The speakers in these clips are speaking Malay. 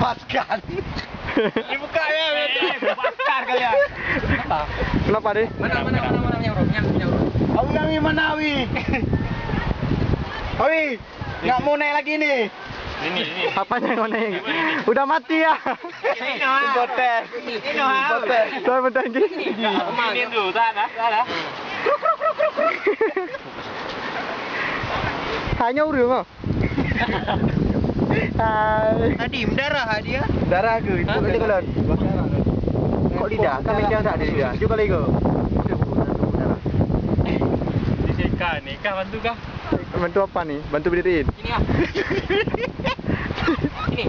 Lepaskan. Dibuka ya. Lepaskan kalian. Apa? Kenapa deh? Mana nyauruk. Awi mana Awi? Awi, nggak mau naik lagi nih. Ini. Apanya yang naik? Udah mati ya. Botek. Saya bentar gini. Ini dulu, tak ada. Hanya urung kok. Hai. Tadi mendarah dia. Darah ke? Itu kali kolon. Kok lidah? Kan lidah tak ada lidah. Coba lagi kau. Disekat ni, kah bantu kah? Bantu apa nih? Bantu berdiriin. Ini ah. Ini.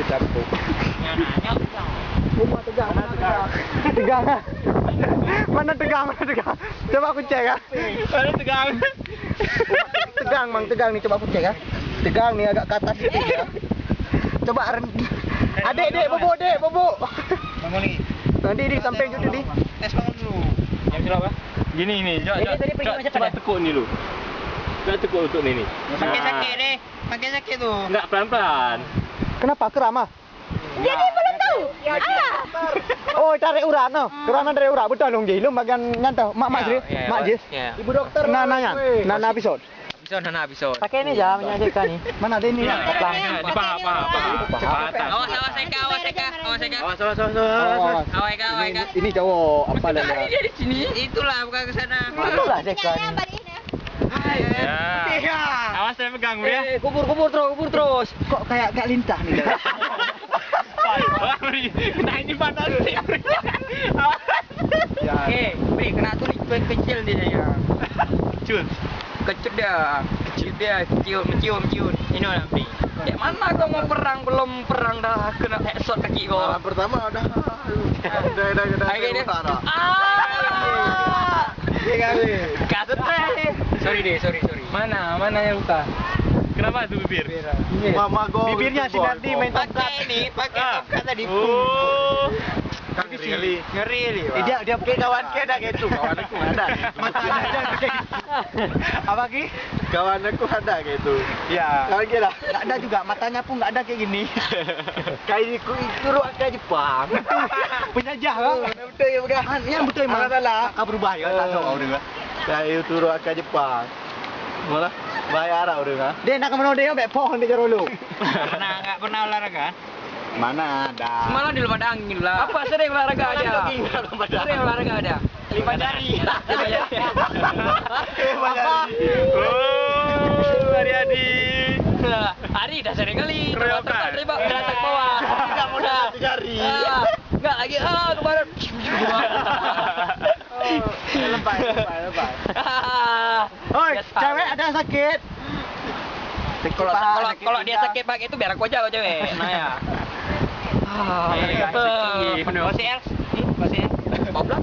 Capek. Nyok. Tegang. Mana tegang? Coba aku cek ya. Mana tegang? Tegang nih, coba aku cek ya. Tegang nih agak ke atas sedikit ya. Coba Dek, bobok. Bangun nih. Nanti di samping itu di. Tes bangun dulu. Yang silap ah. Gini, coba tekuk ni dulu. Coba tekuk untuk ni. Pakai sakit deh. Pakai sakit tuh. Enggak pelan-pelan. Kenapa keramah? Jadi belum tahu. Oh, tarik urat no. Keraman tarik urat betul dong, Ji. Lu bagian nyantau. Mak Jis. Mak Jis. Ibu dokter. Nana episode. Episode. Pakai ini aja menyakitkan nih. Mana ada ini? Apa? Awas Eka. Ini cowok apa lah? Dia di sini. Itulah bukan ke sana. Itulah sekan. Ya. Awas saya pegang ya. Kubur terus. Kok kayak lintah nih. Kena ini panas sih. Beri kena tu kecil dia ya. Kecil dia, mencium. Ini nak beri. Kayak mana kau mau perang belum perang dah kena headshot kaki kau. Pertama udah. Kasut Sorry. Mana yang luka? Kenapa tu bibir? Mama gua. Bibirnya si Nardi main tongkat. Pakai tongkat tadi. Oh. Ngeri. Dia pakai kawan ke dah gitu. Kawan aku ada. Matanya ada kayak. Apa ki? Kawan aku ada gitu. Ya. Kawan kita. Enggak ada juga, matanya pun enggak ada kayak gini. Kayak ikut ke Jepang. Penjajah kan? Betul ya bukan? Yang betul memang. Kau berubah ya, tak tahu orang. Kayak turun ke Jepang. Mana? Bayar orang. Dia nak ke mana dia ambek pohon dia dulu. Enggak pernah olahraga? Mana ada. Malah di luar angin lah. Apa sering olahraga ada? Sering olahraga ada. Lima jari. Oh, Hari dah sering kali. Terletak ke bawah. Tidak mudah jari. Enggak lagi kemarin. Lebay. Oi, cewek ada sakit. Kalau dia sakit pakai itu biar aku aja kalau cewek. Nah ya. Masih Els? Masih? Babla?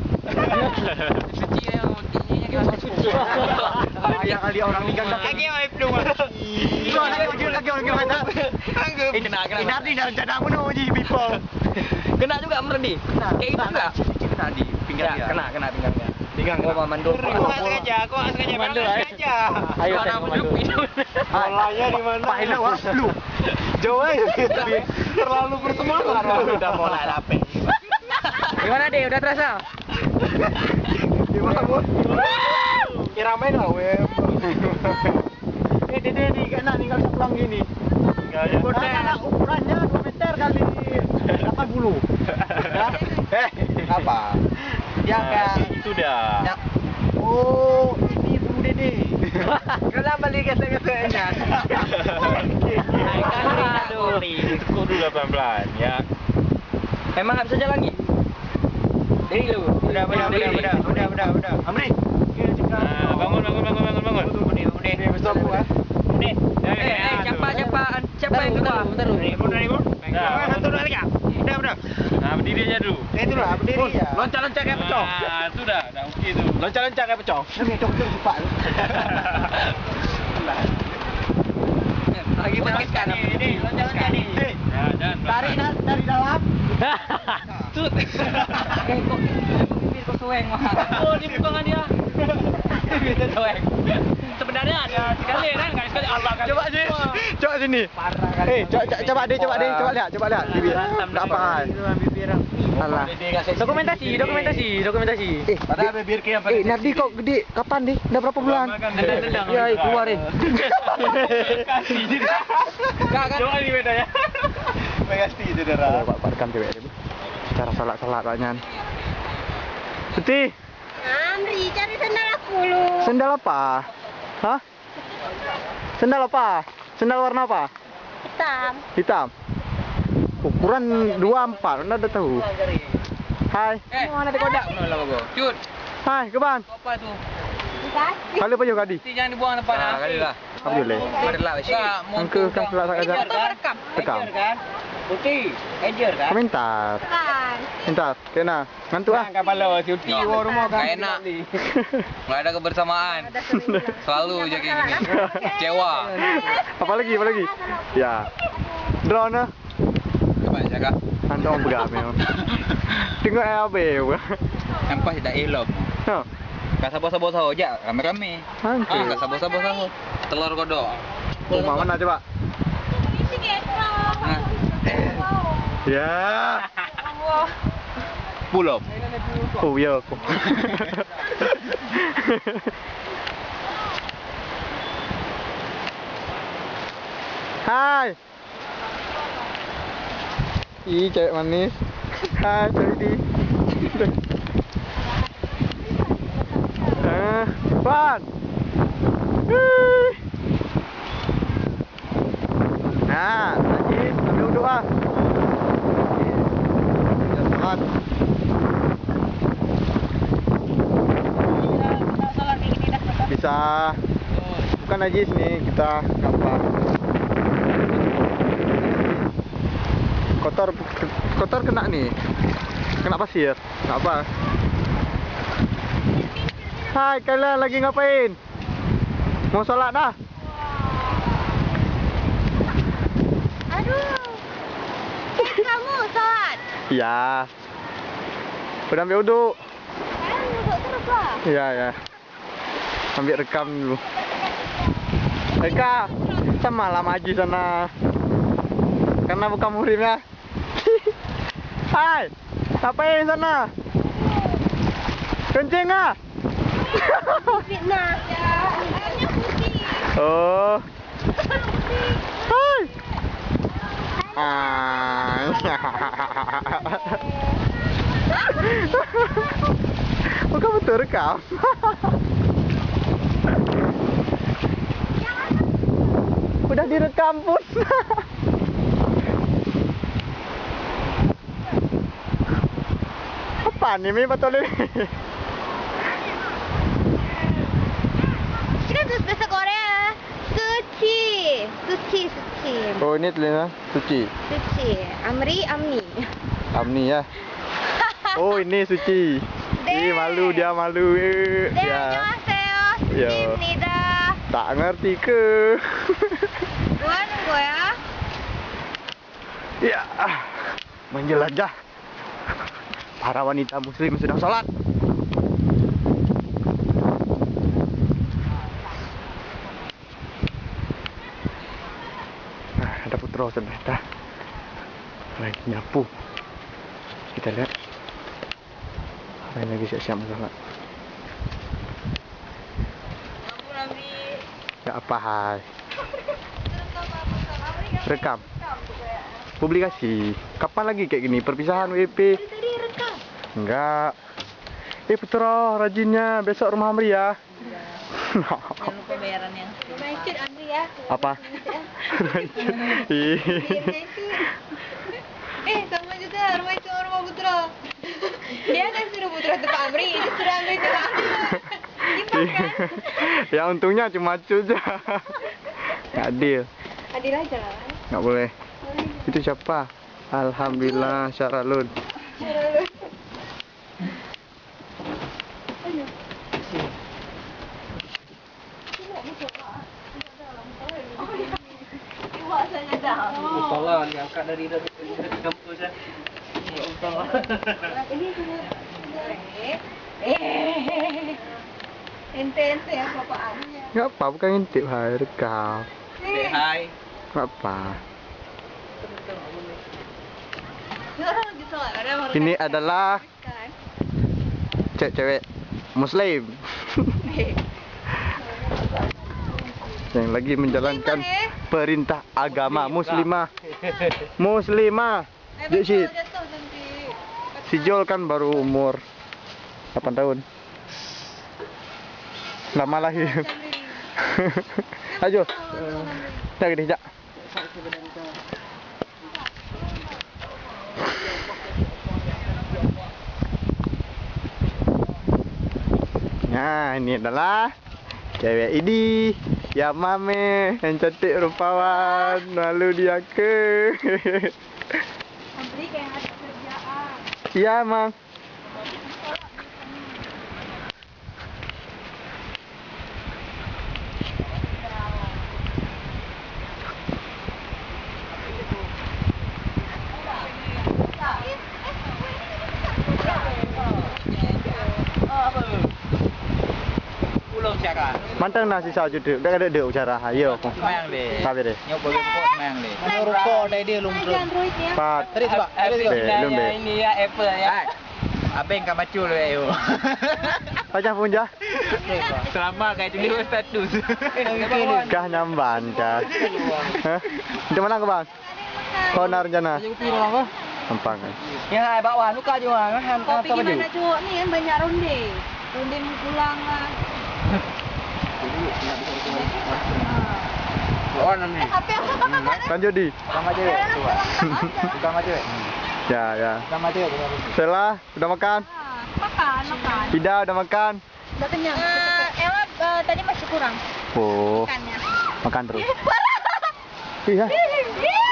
Suci ya, tingginya gimana? Suci. Kali orang ni ganggu. Kaki yang belum. Kaki orang gimana? Kena. Ini dah rencana aku nak uji people. Kena juga Merdi. Kayak gitu enggak? Kena di pinggir dia. Kena pinggangnya. Pinggang. Gua mandul. Aku sengaja Mandul aja. Ayo saya mandul. Bolanya di mana? Pak Ina wah lu. Jauh aja. Terlalu bersemangat. Udah mulai lapar. Gimana deh? Udah terasa? Gimana bun? Kira main lah web. Di kena nih nggak bisa pulang gini. Karena ukurannya 2 meter kali 80. Apa? Yang kayak itu dah. Ya. Oh, ini bulu dede. Kenapa balik kata-katanya? Aduh. Tekuk dulu pelan-pelan ya. Emang nggak bisa jalan lagi? Dari lu. Udah. Amri. Bangun. Ini besok gua. Siapa yang keluar? Bentar. Satu lagi. Udah. Nah, berdiri aja dulu. Itulah berdiri ya. Loncat kayak pecah. Nah, itu dah oke tu. Loncat kayak pecah. Ini dokter cepat. Lagi pakai ini, loncat ni. Ya, dan Tarik dari dalam. Tut. Kok bibir kau sueng mah. Oh, di bukangan dia. Bibir sueng. Sebenarnya ada sekali kan, sekali Allah kan. Coba sini. Coba lihat. Bibir. Enggak apa. Alah. Dokumentasi. Padahal bibir ke yang Nardi kok gede? Kapan nih? Udah berapa bulan? Ya, keluar deh. Coba ini beda ya. Pasti saudara. Pak rekam cewek ini. Cara salat banyak. Putih. Amri, cari sandal aku lu. Sendal apa? Hah? Sendal apa? Sendal warna apa? Hitam. Hitam. Ukuran 24, Anda udah tahu. Hai. Mana ada kodak? Mana lah gua. Cut. Hai, Keban. Apa tu? Dikasih. Kali apa juga Kadi? Jangan dibuang depan. Kali lah. Boleh. Berlah wis. Angka kan salah saja. Rekam. Rekam. Putih. Ejer kan? Komentar. Kan. Komentar. Kena. Ngantuk ah. Kepala cuti rumah kan. Enak. Enggak ada kebersamaan. Ada sering bilang. Selalu je kayak gini. Kecewa. Apa lagi? Ya. Drone ah. Coba jaga. Anda orang bergamai. Tengok apa ya? Nampak tidak elok. Ha. Kak sabo-sabo saja, rame-rame. Angke. Kak sabo-sabo saja. Telur kodok. Rumah mana coba? Isi getro. Nah. Ya. Bulog. Oh ya aku. Hai. Ih, cewek manis. Hai, cewek di. Pan. Nah, lagi sambil duduk ah. Ya, Tuhan. Bisa. Bukan najis nih, kita gampang. Kotor kena nih. Kena pasir. Enggak apa. Hai, kalian lagi ngapain? Mau sholat dah? Aduh. Kamu sholat. Iya. Udah ambil uduk. Sekarang duduk terus lah. Iya, ya. Ambil rekam dulu. Eka, sama lah maju sana. Karena bukan muhrim ya. Hai, ngapain sana? Kencing ah? Fitnah. Ayamnya putih. Oh. Hai. Ah. Bukan betul rekam. Udah direkam pun. Apa nih Mi betul ini? Ini kan terus bahasa Korea. Suci. Oh ini tulisannya suci. Suci. Amri, Amni. Amni ya. Oh ini suci. Ih malu dia malu. Ya. 안녕하세요. Ya. 수지입니다. Tak ngerti ke? 뭐 하는 거야? Ya. Menjelajah. Para wanita muslim sedang sholat. Nah, ada Putra sudah lagi nyapu. Kita lihat. Apa yang lagi siap-siap sholat. Ya apa hai? Rekam. Publikasi. Kapan lagi kayak gini? Perpisahan WP. Tadi rekam. Enggak. Putra, rajinnya besok rumah Amri ya. Jangan lupa bayaran yang United Andri ya. Apa? Ih. Sama juga rumah itu rumah Putra. Dia kan suruh Putra ke Pak Amri, ini suruh Amri ke Pak Amri. Gimana kan? Ya untungnya cuma cu aja. Nggak adil. Adil aja lah. Nggak boleh. Itu siapa? Alhamdulillah Syaralun. Salah diangkat dari kampus ya. Ini semua ente ya bapaannya. Nggak apa, bukan ngintip hai rekam. Say hi. Apa? Orang gitu lah, ada orang Ini kan. adalah Kan. cewek Muslim yang lagi menjalankan perintah agama muslimah. Muslimah. Dek Syed. Jatuh nanti. Si Jol kan baru umur 8 tahun. Lama lahir. Ayo. Dah gede, jak. Nah, ini adalah cewek ini, ya mame, yang cantik rupawan, lalu dia ke. Nanti kayak ada kerjaan. Iya, Mang. Pulau Cakar. Mantang nasi saju dek, dah ada dek ucara. Ayo. Semayang deh. Tapi deh. Nyoba rumput semayang deh. Ano rokok dari dia Ada Androidnya. Pat. Tadi coba. Tadi coba. Belum, Dek. Ini ya Apple ya. Abang kan baca lu ayo. Pajah punja. Selama kayak tulis status. Kah nyamban kah? Hah? Di mana ke bang? Kau nak rencana? Gampang kan? Ya bawa nuka juga kan Tapi gimana cowok nih kan banyak ronde. Ronde mau pulang lah. Oh nih. Apa yang Kan Jody? Sama cewek. Sama cewek. Ya, ya. Sama cewek. Sela, udah makan? Makan, makan. Ida, udah makan? Udah kenyang. Ella tadi masih kurang Oh, makannya. makan terus. Iya. Iya.